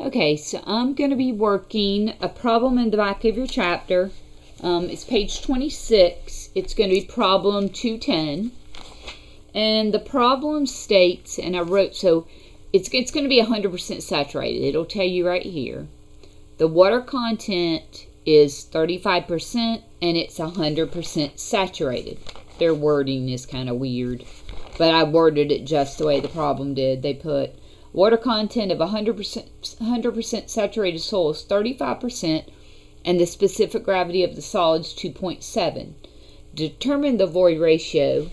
Okay, so I'm going to be working a problem in the back of your chapter. It's page 26. It's going to be problem 210. And the problem states, and I wrote, so it's going to be 100% saturated. It'll tell you right here. The water content is 35% and it's 100% saturated. Their wording is kind of weird, but I worded it just the way the problem did. They put water content of 100% saturated soil is 35% and the specific gravity of the solid is 2.7. Determine the void ratio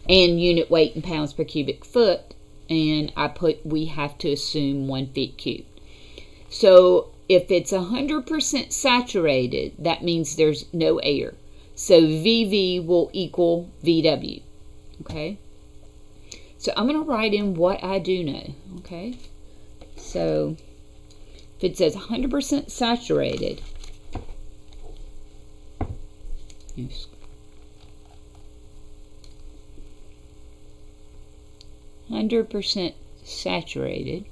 and unit weight in pounds per cubic foot, and I put we have to assume 1 feet cubed. So if it's 100% saturated, that means there's no air. So VV will equal VW. Okay? So I'm going to write in what I do know. Okay? So if it says 100% saturated, 100% saturated,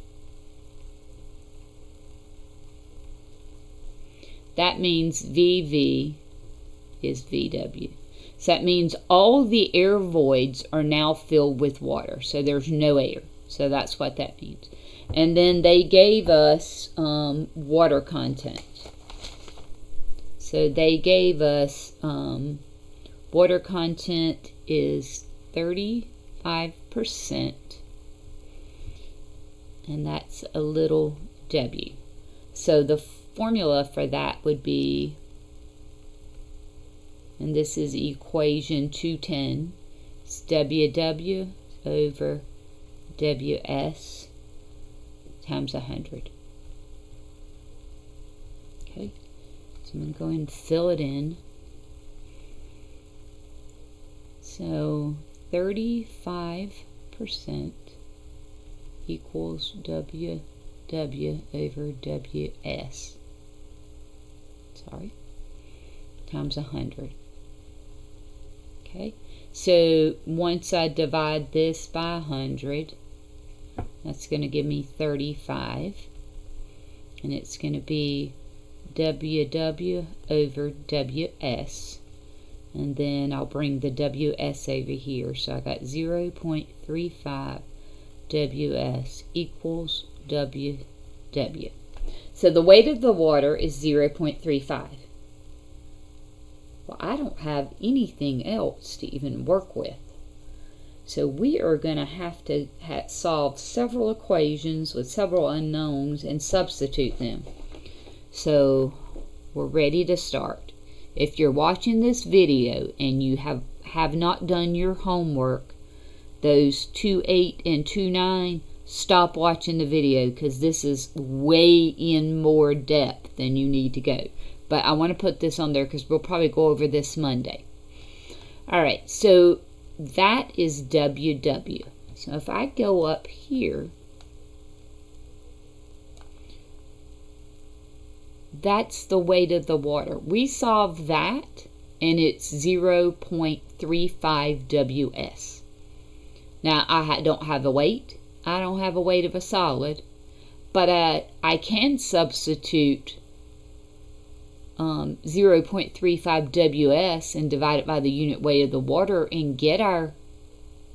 that means VV is VW. So that means all the air voids are now filled with water. So there's no air. So that's what that means. And then they gave us water content. So they gave us water content is 35%. And that's a little W. So the formula for that would be, and this is equation 210, it's WW over WS times 100. Okay, so I'm going to go ahead and fill it in. So 35% equals WW over WS. Times 100. Okay, so once I divide this by 100, that's going to give me 35, and it's going to be WW over WS, and then I'll bring the WS over here, so I got 0.35 WS equals WW. So the weight of the water is 0.35. Well, I don't have anything else to even work with. So we are going to have to solve several equations with several unknowns and substitute them. So we're ready to start. If you're watching this video and you have not done your homework, those 2.8 and 2.9, stop watching the video because this is way in more depth than you need to go. But I want to put this on there because we'll probably go over this Monday. Alright, so that is WW. So if I go up here, that's the weight of the water. We solved that and it's 0.35 WS. Now I don't have a weight. I don't have a weight of a solid, but I can substitute 0.35 WS and divide it by the unit weight of the water and get our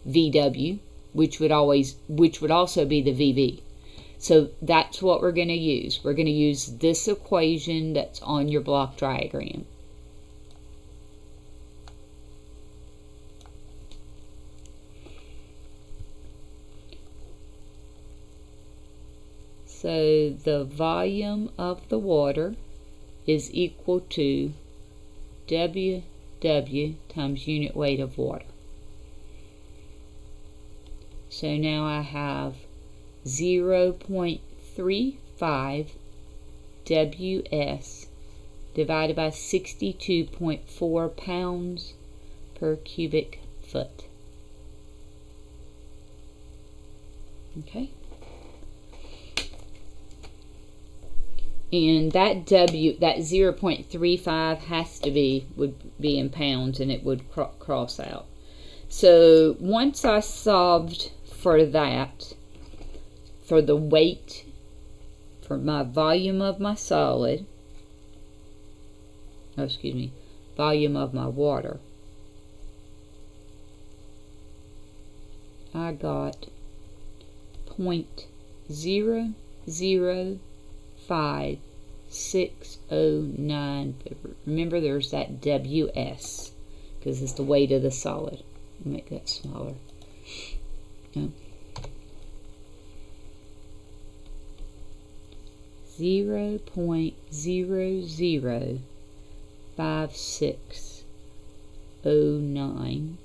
VW, which would also be the VV. So that's what we're going to use. We're going to use this equation that's on your block diagram. So the volume of the water is equal to WW times unit weight of water. So now I have 0.35 WS divided by 62.4 pounds per cubic foot. Okay. And that W, that 0.35 would be in pounds, and it would cross out. So once I solved for that, for the weight for my volume of my solid, oh, excuse me, volume of my water, I got 0.005609. Remember, there's that WS because it's the weight of the solid. I'll make that smaller. No. 0.005609,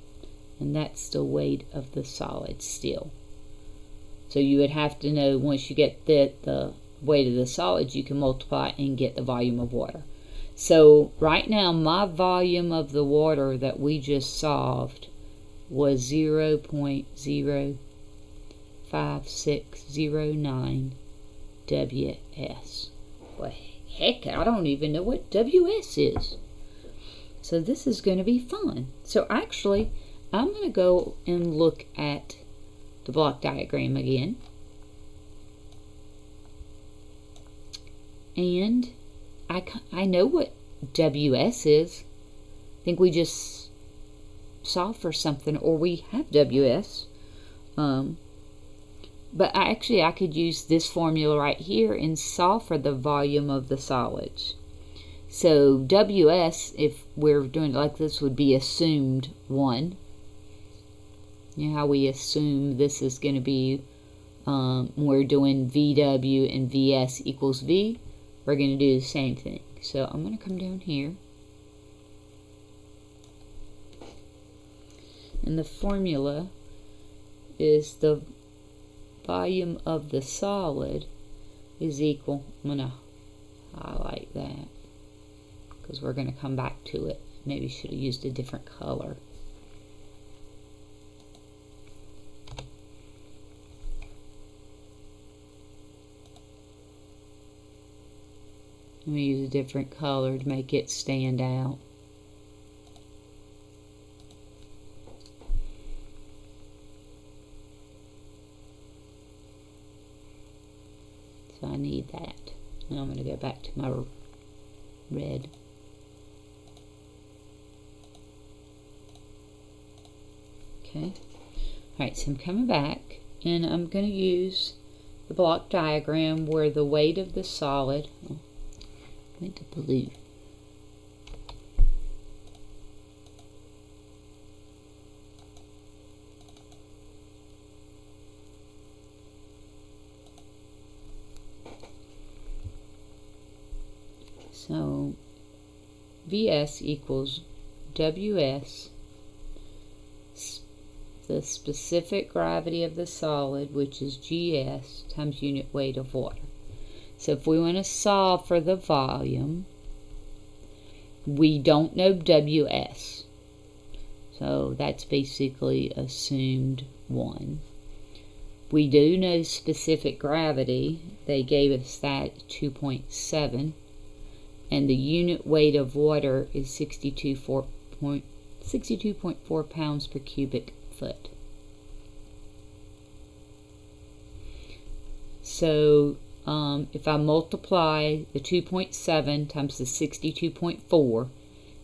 and that's the weight of the solid still. So you would have to know, once you get the weight of the solids, you can multiply and get the volume of water. So right now my volume of the water that we just solved was 0.05609 WS. Well, heck, I don't even know what WS is. So this is going to be fun. So actually, I'm going to go and look at the block diagram again. And I know what WS is. I think we just solved for something, or we have WS. But I could use this formula right here and solve for the volume of the solids. So WS, if we're doing it like this, would be assumed 1. You know how we assume this is going to be, when we're doing VW and VS equals V, we're going to do the same thing. So I'm going to come down here. And the formula is the volume of the solid is equal, I'm going to highlight that because we're going to come back to it. Maybe should have used a different color. Let me use a different color to make it stand out. So I need that. And I'm going to go back to my red. Okay. Alright, so I'm coming back and I'm going to use the block diagram where the weight of the solid, went to blue. So VS equals WS, the specific gravity of the solid, which is GS, times unit weight of water. So if we want to solve for the volume, we don't know WS. So that's basically assumed 1. We do know specific gravity. They gave us that 2.7. And the unit weight of water is 62.4 pounds per cubic foot. So if I multiply the 2.7 times the 62.4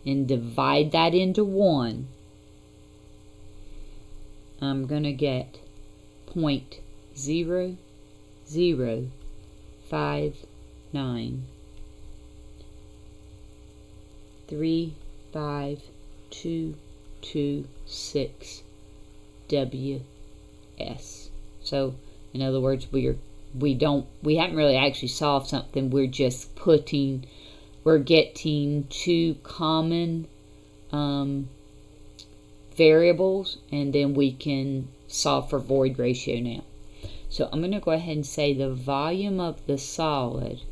and divide that into 1, I'm going to get 0.0059 35226 WS. So in other words, we haven't really actually solved something. We're just getting two common variables, and then we can solve for void ratio now. So I'm going to go ahead and say the volume of the solid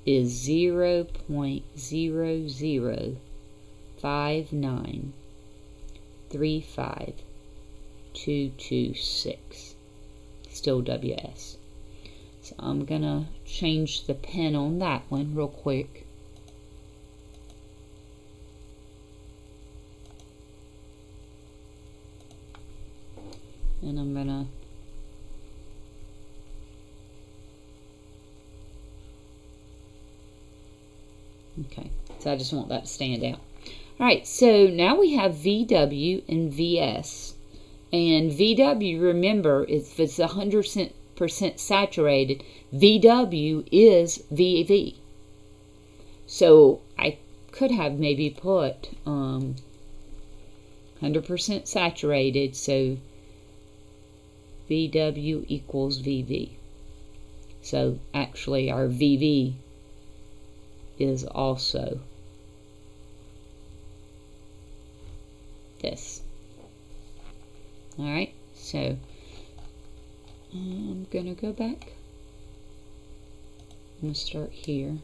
is 0.005935226. Still WS. So I'm going to change the pen on that one real quick. And I'm going to Okay, so I just want that to stand out. All right, so now we have VW and VS. And VW, remember, if it's 100% saturated, VW is VV. So I could have maybe put 100% saturated, so VW equals VV. So actually our VV is also this. Alright, so I'm going to go back. I'm going to start here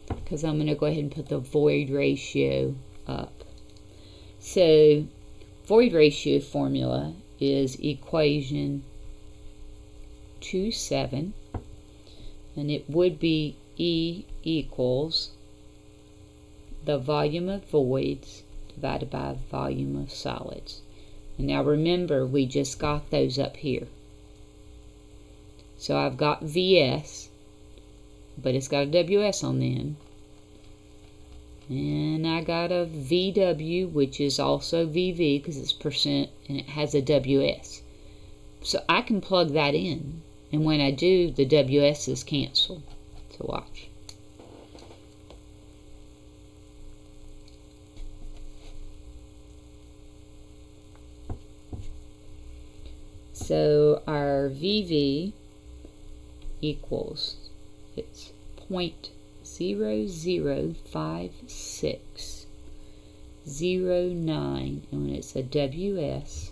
because I'm going to go ahead and put the void ratio up. So void ratio formula is equation 27, and it would be E equals the volume of voids divided by volume of solids. And now remember, we just got those up here. So I've got VS, but it's got a WS on the end. And I got a VW, which is also VV because it's percent and it has a WS. So I can plug that in, and when I do, the WS is canceled. So watch. So our VV equals, it's 0.005609, and it's a WS,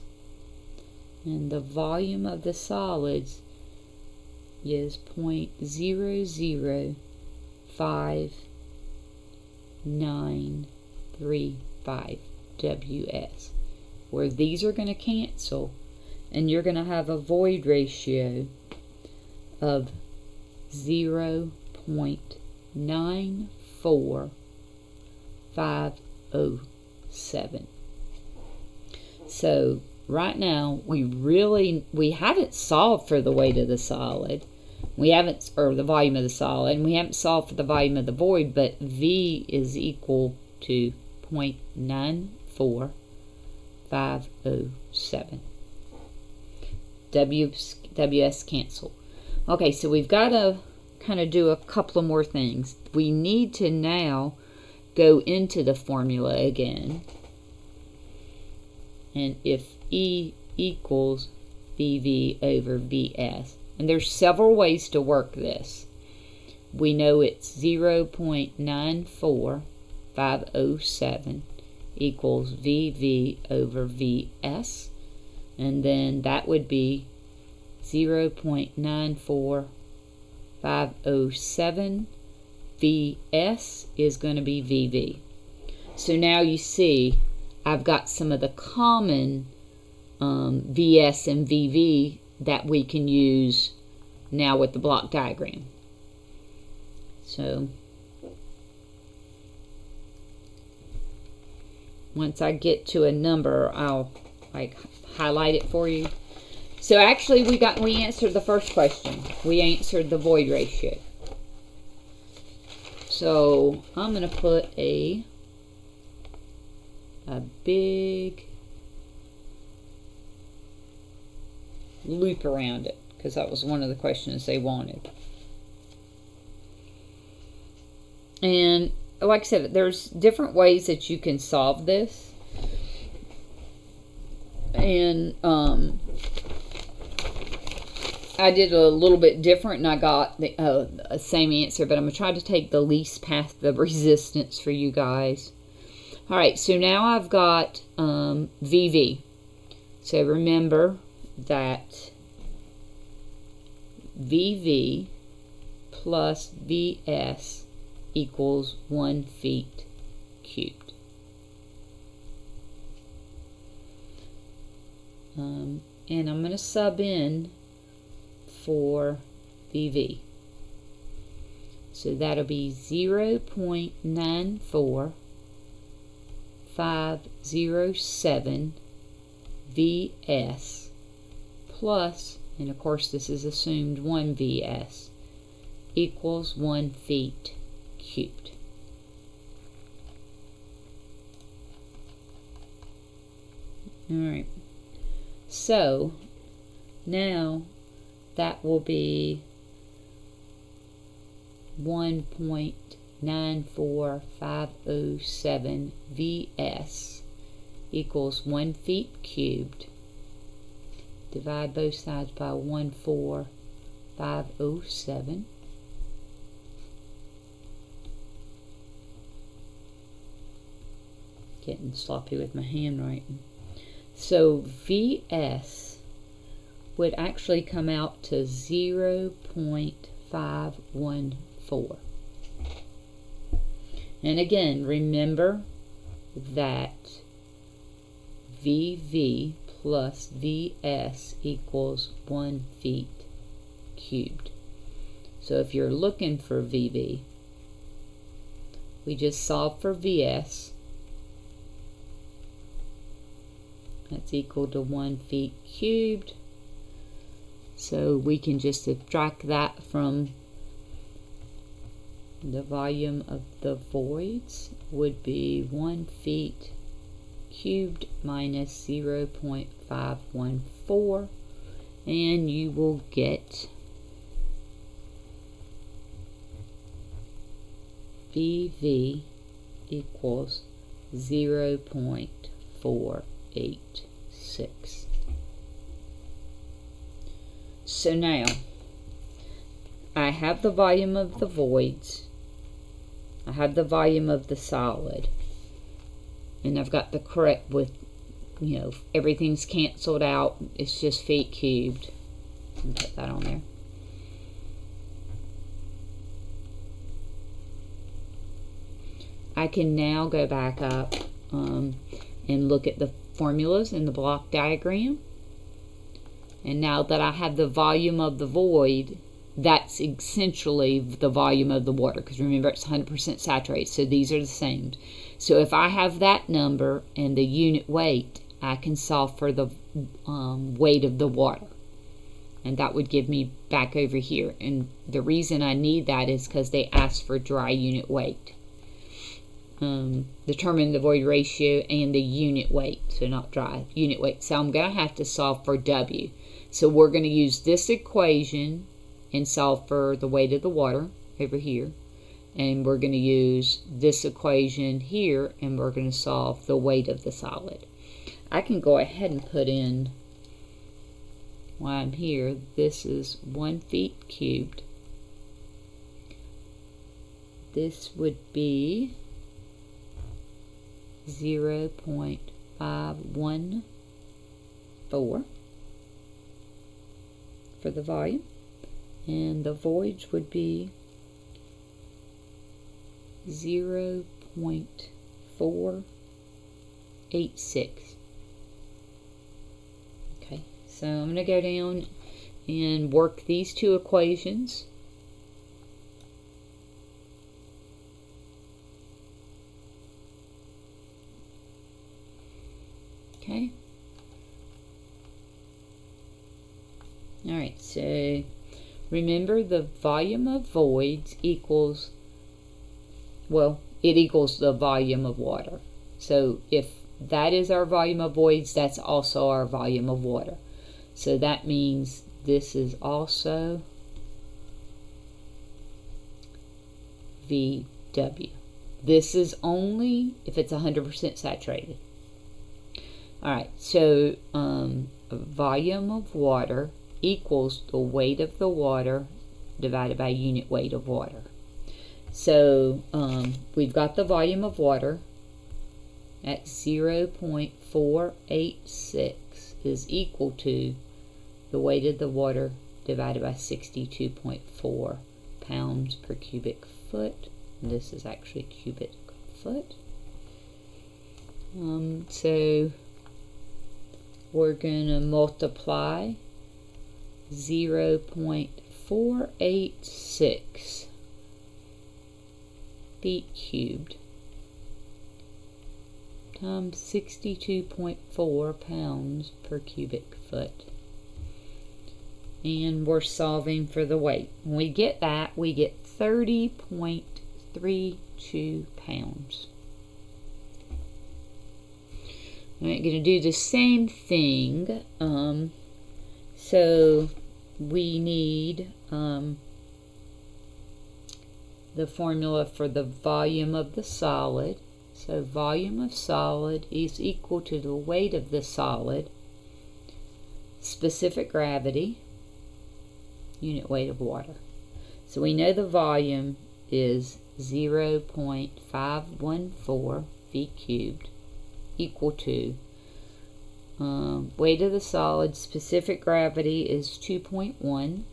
and the volume of the solids is 0.005935 WS, where these are going to cancel, and you're going to have a void ratio of 0.94507. So right now we haven't solved for the weight of the solid. We haven't, or the volume of the solid, and we haven't solved for the volume of the void, but V is equal to 0.94507. WS cancel. Okay, so we've got to kind of do a couple of more things. We need to now go into the formula again. And if E equals VV over VS, and there's several ways to work this. We know it's 0.94507 equals VV over VS, and then that would be 0.94507. VS is going to be VV. So now you see I've got some of the common VS and VV that we can use now with the block diagram. So once I get to a number, I'll highlight it for you. So actually we answered the first question. We answered the void ratio. So I'm going to put a big loop around it because that was one of the questions they wanted. And like I said, there's different ways that you can solve this. And I did a little bit different, and I got the same answer, but I'm going to try to take the least path of resistance for you guys. Alright, so now I've got VV. So remember that VV plus VS equals 1 feet cubed. And I'm going to sub in for VV. So that'll be 0.94507 VS plus, and of course this is assumed 1 VS, equals 1 feet cubed. Alright, so now that will be 1.94507 VS equals 1 feet cubed. Divide both sides by 14507. Getting sloppy with my handwriting. So VS would actually come out to 0.514. And again, remember that VV plus VS equals 1 feet cubed. So if you're looking for VV, we just solve for VS. That's equal to 1 feet cubed. So we can just subtract that from the volume of the voids would be 1 feet cubed minus 0.514, and you will get VV equals 0.486. So now I have the volume of the voids, I have the volume of the solid, and I've got the correct with, you know, everything's canceled out, it's just feet cubed. I'll put that on there. I can now go back up and look at the formulas in the block diagram. And now that I have the volume of the void, that's essentially the volume of the water, because remember it's 100% saturated, so these are the same. So if I have that number and the unit weight, I can solve for the weight of the water. And that would give me back over here. And the reason I need that is because they asked for dry unit weight. Determine the void ratio and the unit weight, so not dry, unit weight. So I'm going to have to solve for W. So we're going to use this equation and solve for the weight of the water over here. And we're going to use this equation here, and we're going to solve the weight of the solid. I can go ahead and put in, while I'm here, this is 1 feet cubed. This would be 0.514 for the volume, and the voids would be 0.486. Okay, so I'm going to go down and work these two equations. Okay. Alright, so remember the volume of voids equals, well, it equals the volume of water. So if that is our volume of voids, that's also our volume of water. So that means this is also VW. This is only if it's 100% saturated. Alright, so volume of water equals the weight of the water divided by unit weight of water. So we've got the volume of water at 0.486 is equal to the weight of the water divided by 62.4 pounds per cubic foot. And this is actually cubic foot. So we're going to multiply 0.486 feet cubed times 62.4 pounds per cubic foot. And we're solving for the weight. When we get that, we get 30.32 pounds. I'm going to do the same thing. So we need the formula for the volume of the solid. So volume of solid is equal to the weight of the solid, specific gravity, unit weight of water. So we know the volume is 0.514 feet cubed, equal to weight of the solid, specific gravity is 2.1,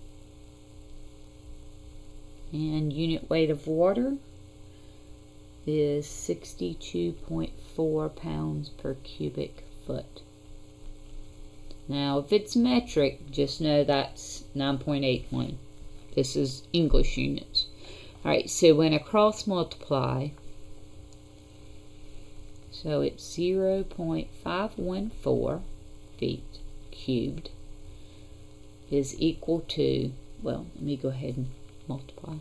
and unit weight of water is 62.4 pounds per cubic foot. Now if it's metric, just know that's 9.81. This is English units. Alright, so when I cross multiply, so it's 0.514 feet cubed is equal to, well, let me go ahead and multiply.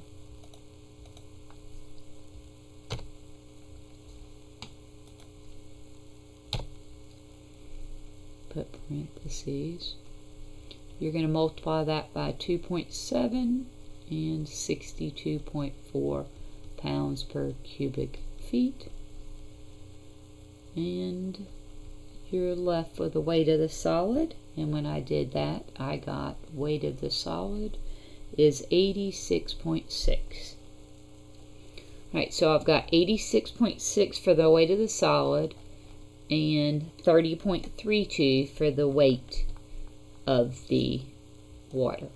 Put parentheses. You're going to multiply that by 2.7 and 62.4 pounds per cubic feet. And you're left with the weight of the solid. And when I did that, I got weight of the solid is 86.6. Alright, so I've got 86.6 for the weight of the solid and 30.32 for the weight of the water.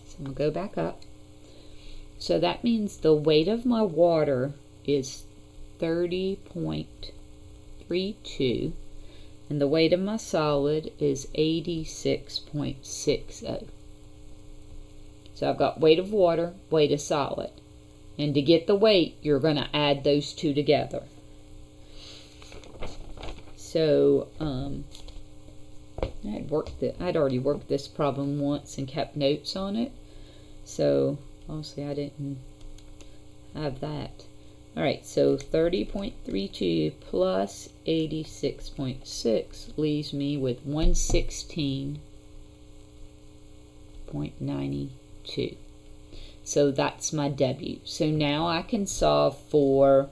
So I'm going to go back up. So that means the weight of my water is 30.32 and the weight of my solid is 86.60. So I've got weight of water, weight of solid. And to get the weight, you're going to add those two together. So I'd already worked this problem once and kept notes on it. So obviously I didn't have that. Alright, so 30.32 plus 86.6 leaves me with 116.92. So that's my W. So now I can solve for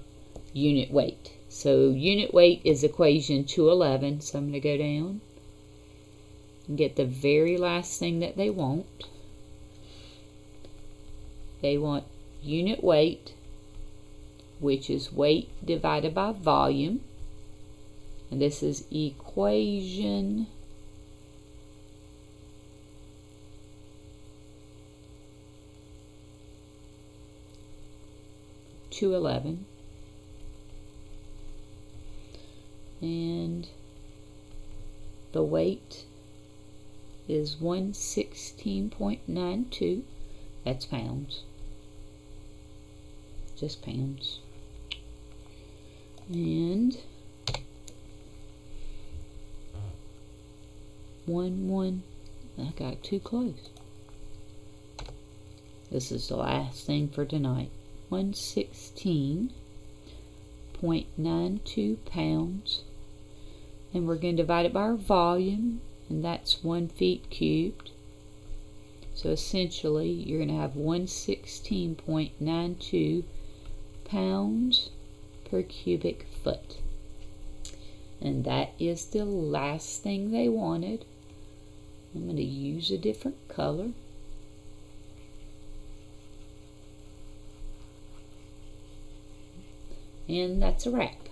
unit weight. So unit weight is equation 211. So I'm going to go down and get the very last thing that they want. They want unit weight, which is weight divided by volume. And this is equation 211. And the weight is 116.92. That's pounds. Just pounds. And I got too close. This is the last thing for tonight. 116.92 pounds. And we're going to divide it by our volume, and that's 1 feet cubed. So essentially, you're going to have 116.92 pounds per cubic foot. And that is the last thing they wanted. I'm going to use a different color. And that's a wrap.